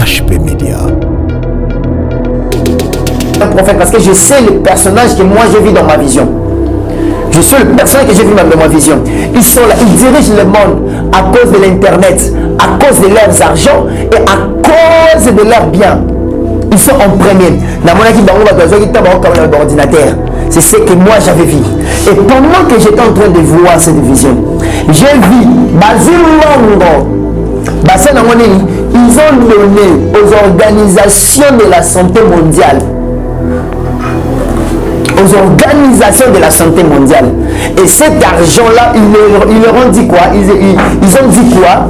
HP Media. Un prophète parce que je sais le personnage que moi j'ai vu dans ma vision. Je sais le personnage que j'ai vu dans ma vision. Ils sont là, ils dirigent le monde à cause de l'internet, à cause de leurs argent et à cause de leurs biens. Ils sont en premier. C'est ce que moi j'avais vu. Et pendant que j'étais en train de voir cette vision, j'ai vu ils ont donné aux organisations de la santé mondiale. Aux organisations de la santé mondiale. Et cet argent-là, ils leur ont dit quoi? Ils ont dit quoi?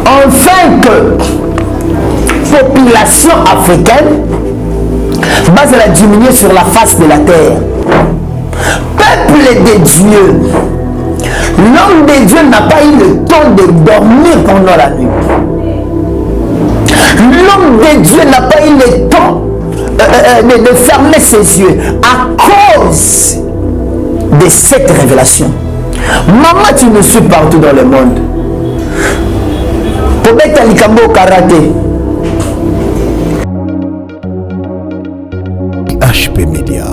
Enfin que population africaine va la diminuer sur la face de la terre. Peuple de Dieu, l'homme de Dieu n'a pas eu le temps de dormir pendant la nuit. L'homme de Dieu n'a pas eu le temps de fermer ses yeux à cause de cette révélation. Maman, tu nous suis partout dans le monde. Pour mettre Likambo karaté. HP Media,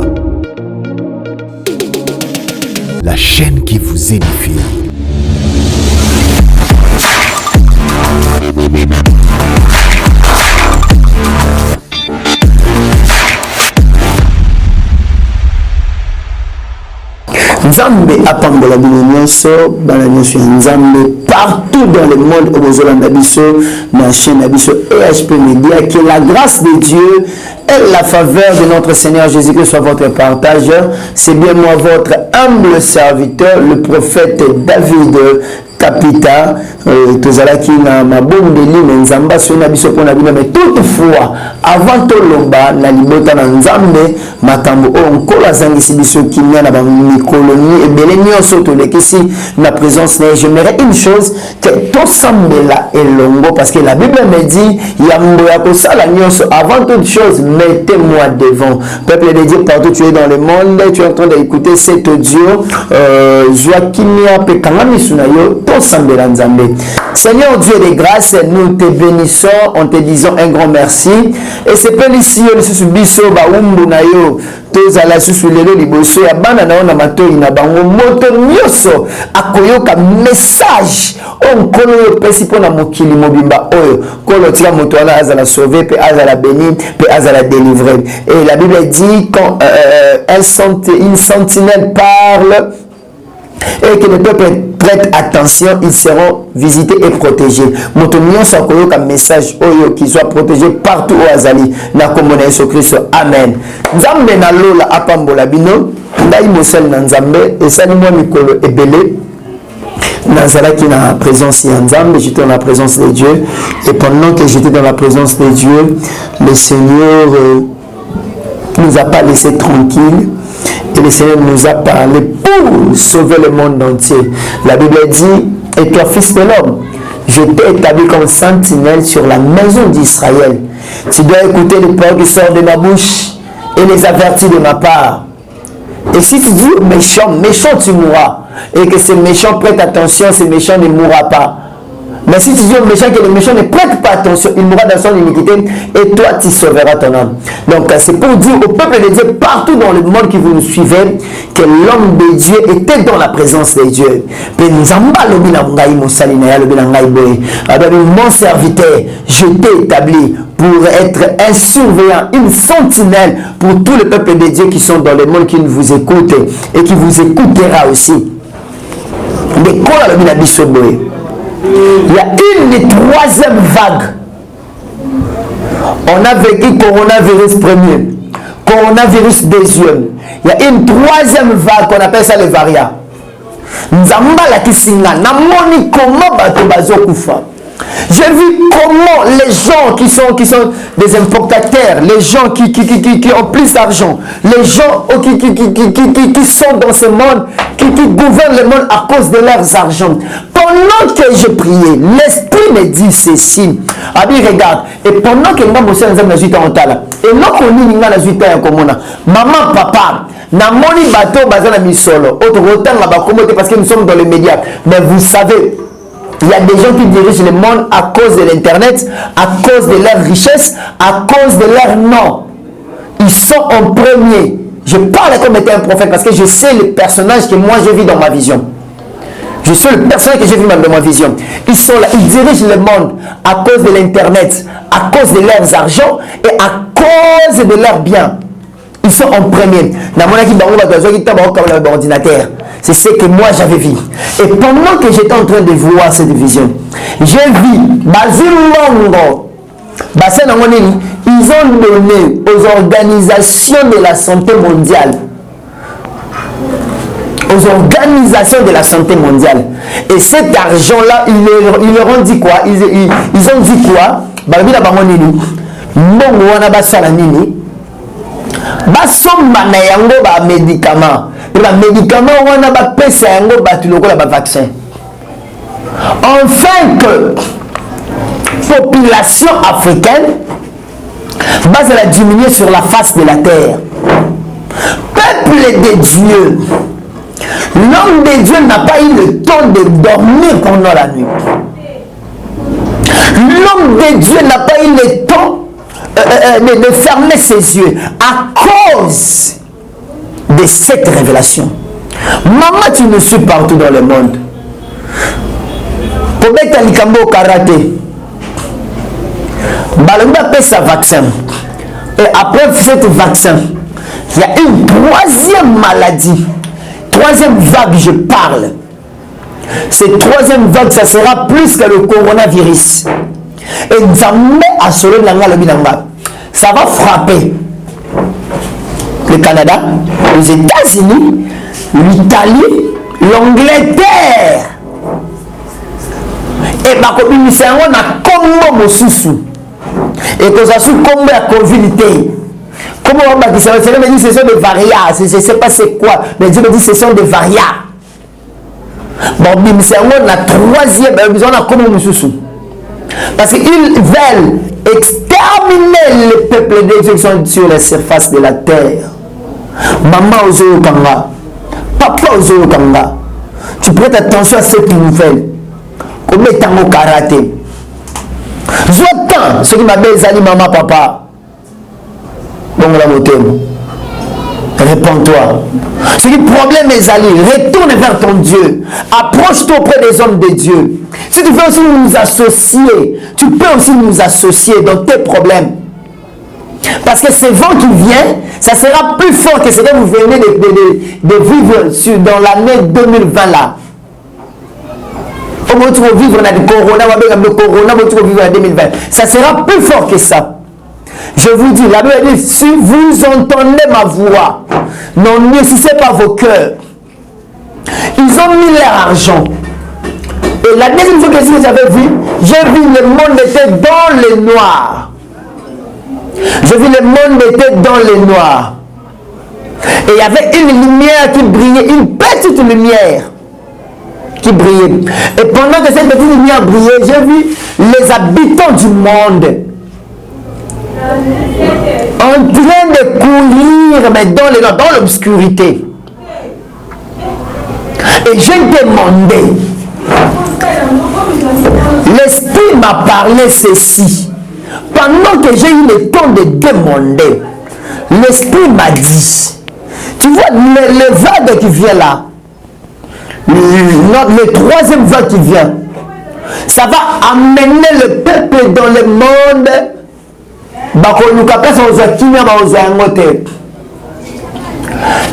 la chaîne qui vous édifie. Nzambe apambola bino nyonso bana nyonso ya Nzambe partout dans le monde ozolanda biso na chaîne na biso HP Media. Que la grâce de Dieu et la faveur de notre Seigneur Jésus-Christ soit votre partage. C'est bien moi votre humble serviteur, le prophète David Kapita. Tozalaki na mabombeli na Nzamba sona biso pona bino, mais toutefois avant toloba na libota na Nzambe makambo o nkola zangisi biso kimia na ba mikoloni ebele nyonso tolekisi na présence na. J'aimerais une chose, que tout sambela elongo, parce que la Bible me dit yambo ya kosala nyonso, avant toute chose mettez-moi devant. Peuple de Dieu partout tu es dans le monde, tu es en train d'écouter cet audio, Joakimia pekangami sunayo tout sambela Nzambe. Seigneur Dieu de grâce, nous te bénissons en te disant un grand merci. Et c'est pas ici, le subiso ba umbu na yo. Tozala susu lelo liboso ya bana na ona matoi na bango moto nyoso akoyoka message on kolo yo pesi pona mokili mobimba oyo kolo tia moto ala azala sauvé pe azala béni pe azala délivré. Et la Bible dit quand une sentinelle parle et que le peuple prête attention, ils seront visités et protégés. Motomio Sakoyo comme message oyo qui soit protégé partout au Azali. Na komona Yesu Christ. Amen. Nzambe na lola apambola bino. Ndai mosel na Nzambe et ça moi mikolo ebele. Nazalaki na présence de Nzambe, j'étais dans la présence de Dieu. Et pendant que j'étais dans la présence de Dieu, le Seigneur nous a pas laissé tranquilles. Et le Seigneur nous a parlé pour sauver le monde entier. La Bible dit, et toi fils de l'homme, je t'ai établi comme sentinelle sur la maison d'Israël. Tu dois écouter les paroles qui sortent de ma bouche et les avertir de ma part. Et si tu dis méchant, méchant tu mourras. Et que ce méchant prête attention, ce méchant ne mourra pas. Mais si tu dis au méchant que le méchant ne prête pas attention, il mourra dans son iniquité et toi tu sauveras ton âme. Donc c'est pour dire au peuple de Dieu partout dans le monde qui vous nous suivez que l'homme de Dieu était dans la présence de Dieu. Mon serviteur, je t'ai établi pour être un surveillant, une sentinelle pour tout le peuple de Dieu qui sont dans le monde, qui vous écoute et qui vous écoutera aussi. Il y a une troisième vague. On a vécu coronavirus premier, coronavirus deuxième. Il y a une troisième vague qu'on appelle ça les variants. Nzambala kisinga namoni comment bato bazokufa. J'ai vu comment les gens qui sont des importateurs, les gens qui ont plus d'argent, les gens qui sont dans ce monde, qui gouvernent le monde à cause de leurs argent. Pendant que je priais, l'esprit Jésus me dit ceci. Abi regarde. Et pendant que moi monsieur nzambe na zuita ontala. Et loko nini nga na zuita ya komona. Maman papa. Na moni bateau bazana misolo. Autre rotanga ba komote parce que nous sommes dans les médias. Mais vous savez, il y a des gens qui dirigent le monde à cause de l'internet, à cause de leur richesse, à cause de leur nom. Ils sont en premier. Je parle comme étant un prophète parce que je sais le personnage que moi j'ai vu dans ma vision. Je sais le personnage que j'ai vu dans ma vision. Ils sont là, ils dirigent le monde à cause de l'internet, à cause de leurs argent et à cause de leurs biens. Ils sont en premier. C'est ce que moi j'avais vu. Et pendant que j'étais en train de voir cette vision, j'ai vu Bazilongo. Ils ont donné aux organisations de la santé mondiale. Aux organisations de la santé mondiale. Et cet argent-là, ils leur ont dit quoi? Ils ont dit quoi? Basomba na yango ba médicament. Ba médicament wana ba pesa yango batu lokola ba vaccin. Enfin que population africaine va la diminuer sur la face de la terre. Peuple de Dieu. L'homme de Dieu n'a pas eu le temps de dormir pendant la nuit. L'homme de Dieu n'a pas eu le temps de fermer ses yeux à cause de cette révélation. Maman, tu nous suis partout dans le monde. Pour mettre un likambo karaté, Balanga paie sa vaccin. Et après ce vaccin, il y a une troisième maladie. Troisième vague, je parle. Cette troisième vague, ça sera plus que le coronavirus. Et ça va frapper le Canada, les États-Unis, l'Italie, l'Angleterre. Et ma copine, c'est un Congo Mosusu. Et que ça soit Congo à Covid. Comment on va dire ça? C'est me dit ce sont des variants. Je ne sais pas c'est quoi. Mais Dieu me dit ce sont des variants. Bon, c'est la troisième. Ils ont Congo Mosusu. Parce qu'ils veulent exterminer le peuple de Dieu qui sont sur la surface de la terre. Maman Ozo Kanga, papa Ozo Kanga, tu prêtes attention à cette nouvelle. Comment est au karaté? J'entends ce qui m'appelle Zali, maman, papa. Bon, la moto. Réponds-toi. Ce qui problème est Zali, retourne vers ton Dieu. Approche-toi auprès des hommes de Dieu. Si tu veux aussi nous associer, tu peux aussi nous associer dans tes problèmes. Parce que ce vent qui vient, ça sera plus fort que ce que vous venez de vivre dans l'année 2020 là. Comment tu vas vivre dans le corona, tu vas vivre en 2020. Ça sera plus fort que ça. Je vous dis, la Bible dit, si vous entendez ma voix, n'endurcissez pas vos cœurs. Ils ont mis leur argent. Et la deuxième fois que j'avais vu, j'ai vu le monde était dans le noir. J'ai vu le monde était dans le noir. Et il y avait une lumière qui brillait, une petite lumière qui brillait. Et pendant que cette petite lumière brillait, j'ai vu les habitants du monde en train de courir, mais dans l'obscurité. Et j'ai demandé, l'Esprit m'a parlé ceci. Pendant que j'ai eu le temps de demander, l'Esprit m'a dit, tu vois, le vague qui vient là, le troisième vague qui vient, ça va amener le peuple dans le monde.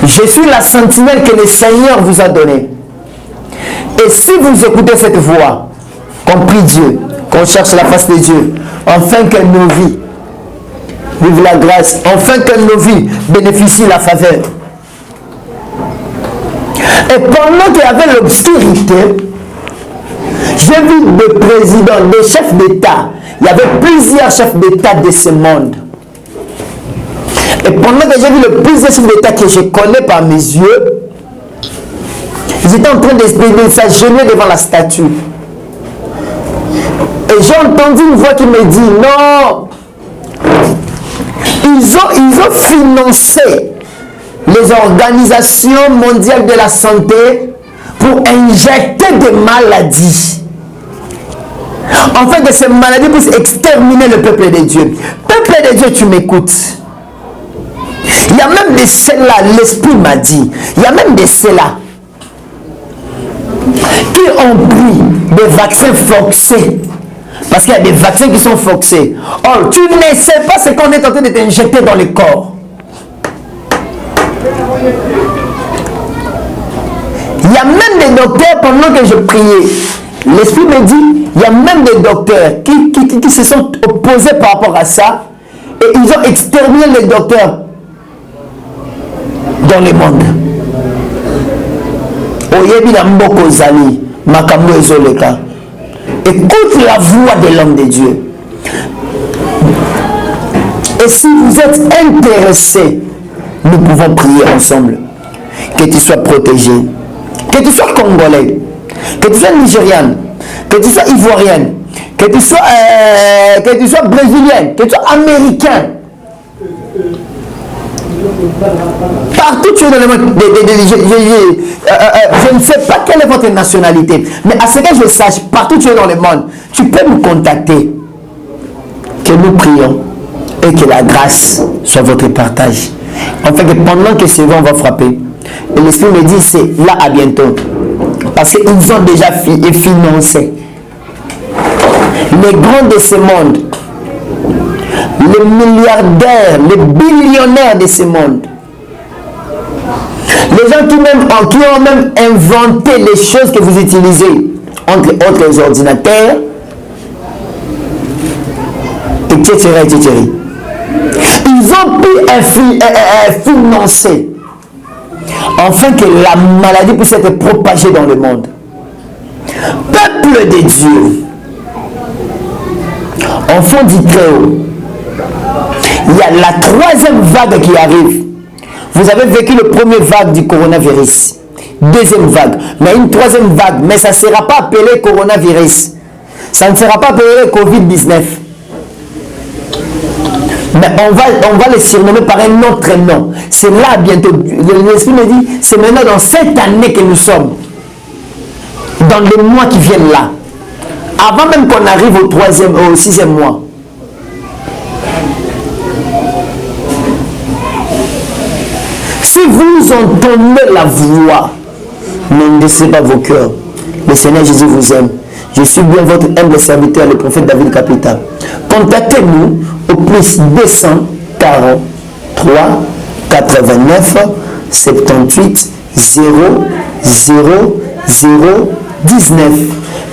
Je suis la sentinelle que le Seigneur vous a donnée. Et si vous écoutez cette voix, qu'on prie Dieu, qu'on cherche la face de Dieu, afin que nos vies vivent la grâce, afin que nos vies bénéficient la faveur. Et pendant qu'il y avait l'obscurité, j'ai vu des présidents, des chefs d'État. Il y avait plusieurs chefs d'État de ce monde. Et pendant que j'ai vu le plusieurs chefs d'État que je connais par mes yeux, ils étaient en train de s'agenouiller devant la statue. Et j'ai entendu une voix qui me dit, non, ils ont financé les organisations mondiales de la santé pour injecter des maladies. En fait, de ces maladies pour exterminer le peuple de Dieu. Peuple de Dieu, tu m'écoutes. Il y a même de ceux-là, l'Esprit m'a dit, il y a même de ceux-là qui ont pris des vaccins forcés. Parce qu'il y a des vaccins qui sont forcés. Or, tu ne sais pas ce qu'on est en train de t'injecter dans le corps. Il y a même des docteurs, pendant que je priais, l'Esprit me dit, il y a même des docteurs qui se sont opposés par rapport à ça. Et ils ont exterminé les docteurs dans le monde. Écoute la voix de l'homme de Dieu. Et si vous êtes intéressé, nous pouvons prier ensemble. Que tu sois protégé, que tu sois congolais, que tu sois nigériane, que tu sois ivoirienne, que tu sois brésilienne, que tu sois américain. Partout tu es dans le monde, je ne sais pas quelle est votre nationalité, mais à ce que je sache, partout tu es dans le monde, tu peux nous contacter. Que nous prions et que la grâce soit votre partage. En fait, pendant que ce vent va frapper, et l'Esprit me dit, c'est là à bientôt. Parce qu'ils ont déjà financé les grands de ce monde, les milliardaires, les billionnaires de ce monde, les gens qui ont même inventé les choses que vous utilisez, entre autres les ordinateurs, etc., etc. Ils ont pu financer afin que la maladie puisse être propagée dans le monde. Peuple de Dieu, enfant du Très-Haut, il y a la troisième vague qui arrive. Vous avez vécu le premier vague du coronavirus, deuxième vague, mais une troisième vague, mais ça ne sera pas appelé coronavirus, ça ne sera pas appelé Covid-19. Mais on va le surnommer par un autre nom. C'est là bientôt. L'Esprit me dit, c'est maintenant dans cette année que nous sommes. Dans les mois qui viennent là. Avant même qu'on arrive au sixième mois. Si vous entendez la voix, ne laissez pas vos cœurs. Le Seigneur Jésus vous aime. Je suis bien votre humble serviteur, le prophète David Capita. Contactez-nous au plus 243 89 78 00 0 19.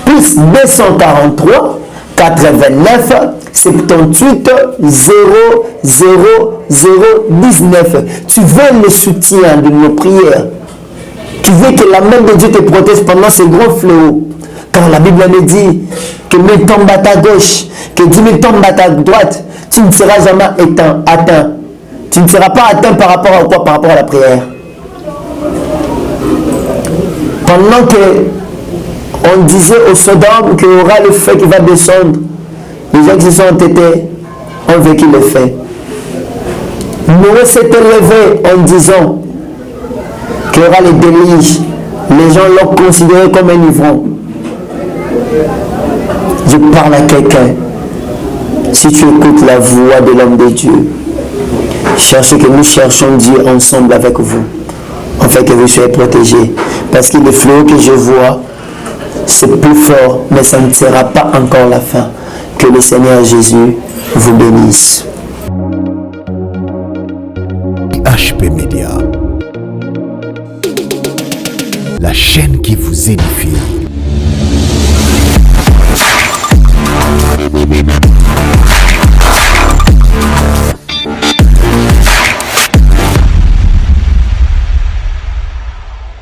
Plus 243 89 78 00 19. Tu veux le soutien de nos prières. Tu veux que la main de Dieu te protège pendant ce grand fléau. Car la Bible me dit que 1000 tombent à ta gauche, que 10 000 tombent à ta droite, tu ne seras jamais atteint. Tu ne seras pas atteint par rapport à quoi? Par rapport à la prière. Pendant que on disait au Sodome qu'il y aura le feu qui va descendre, les gens qui se sont entêtés ont vécu le feu. Noé s'est élevé en disant qu'il y aura les déluges. Les gens l'ont considéré comme un ivrogne. Je parle à quelqu'un. Si tu écoutes la voix de l'homme de Dieu, cherchez que nous cherchons Dieu ensemble avec vous, afin que vous soyez protégés. Parce que le fléau que je vois, c'est plus fort, mais ça ne sera pas encore la fin. Que le Seigneur Jésus vous bénisse. HP Media, la chaîne qui vous édifie.